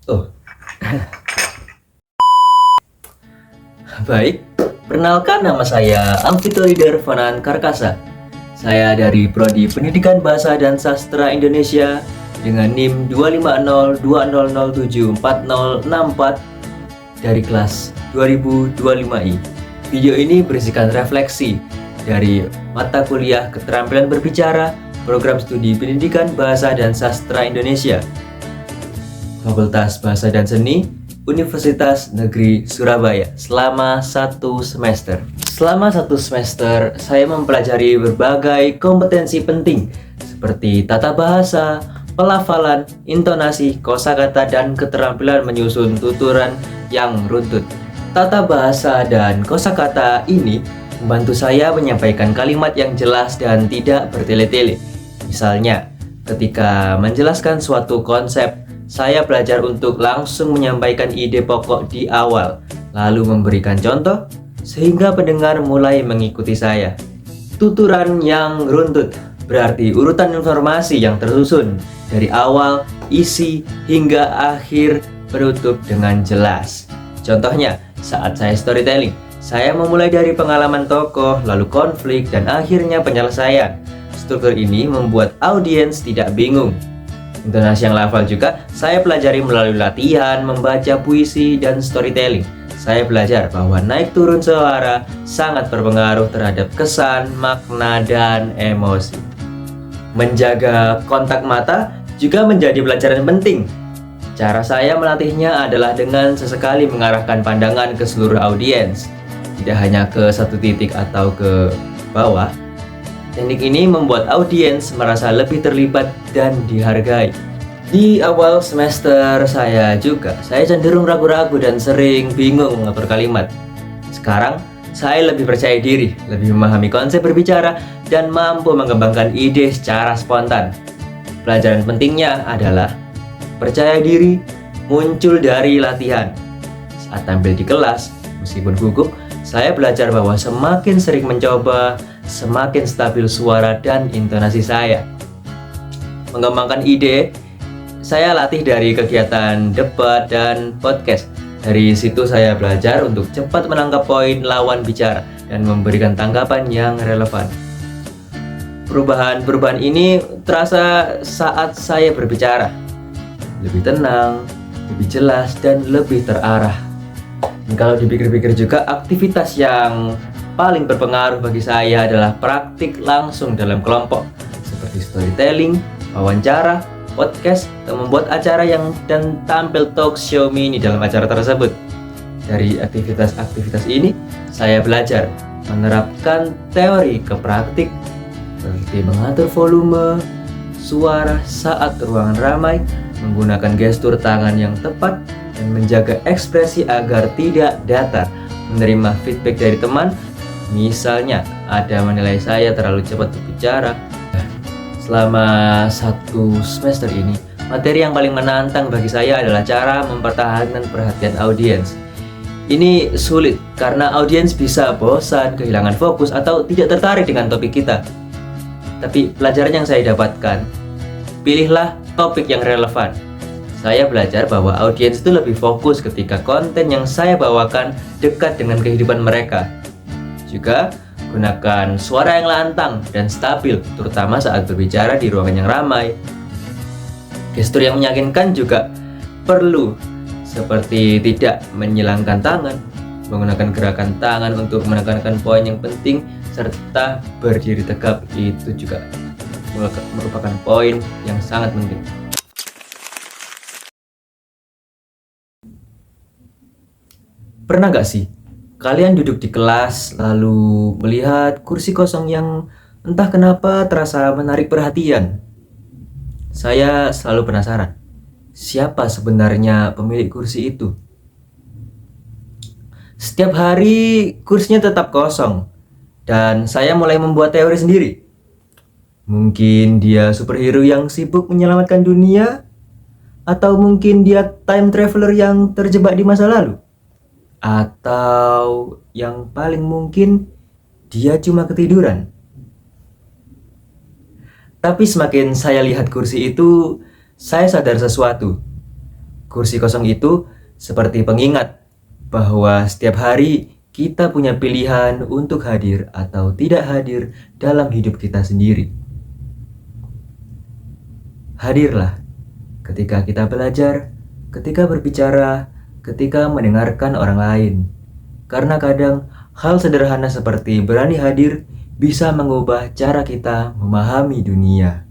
Oh, baik. Perkenalkan, nama saya Amfitolider Fanan Karkasa. Saya dari Prodi Pendidikan Bahasa dan Sastra Indonesia dengan NIM 25020074064 dari kelas 2025I. Video ini berisikan refleksi dari mata kuliah Keterampilan Berbicara, Program Studi Pendidikan Bahasa dan Sastra Indonesia, Fakultas Bahasa dan Seni, Universitas Negeri Surabaya selama 1 semester. Selama 1 semester, saya mempelajari berbagai kompetensi penting seperti tata bahasa, pelafalan, intonasi, kosakata, dan keterampilan menyusun tuturan yang runtut. Tata bahasa dan kosakata ini membantu saya menyampaikan kalimat yang jelas dan tidak bertele-tele. Misalnya, ketika menjelaskan suatu konsep, saya belajar untuk langsung menyampaikan ide pokok di awal, lalu memberikan contoh, sehingga pendengar mulai mengikuti saya. Tuturan yang runtut berarti urutan informasi yang tersusun dari awal, isi, hingga akhir penutup dengan jelas. Contohnya, saat saya storytelling, saya memulai dari pengalaman tokoh, lalu konflik, dan akhirnya penyelesaian. Struktur ini membuat audiens tidak bingung. Intonasi yang lafal juga saya pelajari melalui latihan, membaca puisi, dan storytelling. Saya belajar bahwa naik turun suara sangat berpengaruh terhadap kesan, makna, dan emosi. Menjaga kontak mata juga menjadi pelajaran penting. Cara saya melatihnya adalah dengan sesekali mengarahkan pandangan ke seluruh audiens, tidak hanya ke satu titik atau ke bawah. Teknik ini membuat audiens merasa lebih terlibat dan dihargai. Di awal semester saya cenderung ragu-ragu dan sering bingung mengatur kalimat. Sekarang, saya lebih percaya diri, lebih memahami konsep berbicara, dan mampu mengembangkan ide secara spontan. Pelajaran pentingnya adalah percaya diri muncul dari latihan. Saat tampil di kelas, meskipun gugup, saya belajar bahwa semakin sering mencoba, semakin stabil suara dan intonasi saya. Mengembangkan ide, saya latih dari kegiatan debat dan podcast. Dari situ saya belajar untuk cepat menangkap poin lawan bicara dan memberikan tanggapan yang relevan. Perubahan ini terasa saat saya berbicara. Lebih tenang, lebih jelas, dan lebih terarah. Dan kalau dipikir-pikir juga, aktivitas yang paling berpengaruh bagi saya adalah praktik langsung dalam kelompok, seperti storytelling, wawancara, podcast, atau membuat acara dan tampil talk show mini dalam acara tersebut. Dari aktivitas-aktivitas ini, saya belajar menerapkan teori ke praktik, seperti mengatur volume suara saat ruangan ramai, menggunakan gestur tangan yang tepat, dan menjaga ekspresi agar tidak datar. Menerima feedback dari teman, misalnya ada menilai saya terlalu cepat berbicara. Selama 1 semester ini, materi yang paling menantang bagi saya adalah cara mempertahankan perhatian audiens. Ini sulit karena audiens bisa bosan, kehilangan fokus, atau tidak tertarik dengan topik kita. Tapi pelajaran yang saya dapatkan, pilihlah topik yang relevan. Saya belajar bahwa audiens itu lebih fokus ketika konten yang saya bawakan dekat dengan kehidupan mereka. Juga, gunakan suara yang lantang dan stabil, terutama saat berbicara di ruangan yang ramai. Gestur yang meyakinkan juga perlu, seperti tidak menyilangkan tangan, menggunakan gerakan tangan untuk menekankan poin yang penting, serta berdiri tegap. Itu juga merupakan poin yang sangat penting. Pernah gak sih kalian duduk di kelas lalu melihat kursi kosong yang entah kenapa terasa menarik perhatian? Saya selalu penasaran, siapa sebenarnya pemilik kursi itu? Setiap hari kursinya tetap kosong, dan saya mulai membuat teori sendiri. Mungkin dia superhero yang sibuk menyelamatkan dunia, atau mungkin dia time traveler yang terjebak di masa lalu. Atau yang paling mungkin dia cuma ketiduran. Tapi semakin saya lihat kursi itu, saya sadar sesuatu. Kursi kosong itu seperti pengingat bahwa setiap hari kita punya pilihan untuk hadir atau tidak hadir dalam hidup kita sendiri. Hadirlah ketika kita belajar, ketika berbicara, ketika mendengarkan orang lain. Karena kadang hal sederhana seperti berani hadir bisa mengubah cara kita memahami dunia.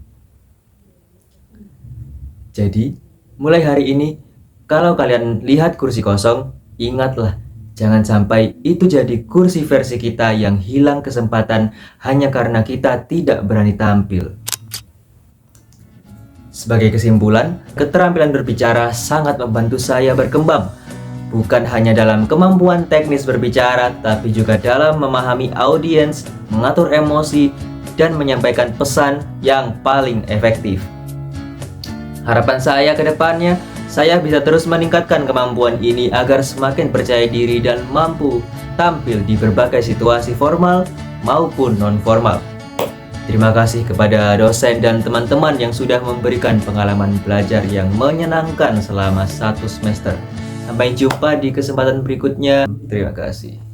Jadi, mulai hari ini, kalau kalian lihat kursi kosong, ingatlah, jangan sampai itu jadi kursi versi kita yang hilang kesempatan hanya karena kita tidak berani tampil. Sebagai kesimpulan, keterampilan berbicara sangat membantu saya berkembang. Bukan hanya dalam kemampuan teknis berbicara, tapi juga dalam memahami audiens, mengatur emosi, dan menyampaikan pesan yang paling efektif. Harapan saya ke depannya, saya bisa terus meningkatkan kemampuan ini agar semakin percaya diri dan mampu tampil di berbagai situasi formal maupun non-formal. Terima kasih kepada dosen dan teman-teman yang sudah memberikan pengalaman belajar yang menyenangkan selama 1 semester. Sampai jumpa di kesempatan berikutnya. Terima kasih.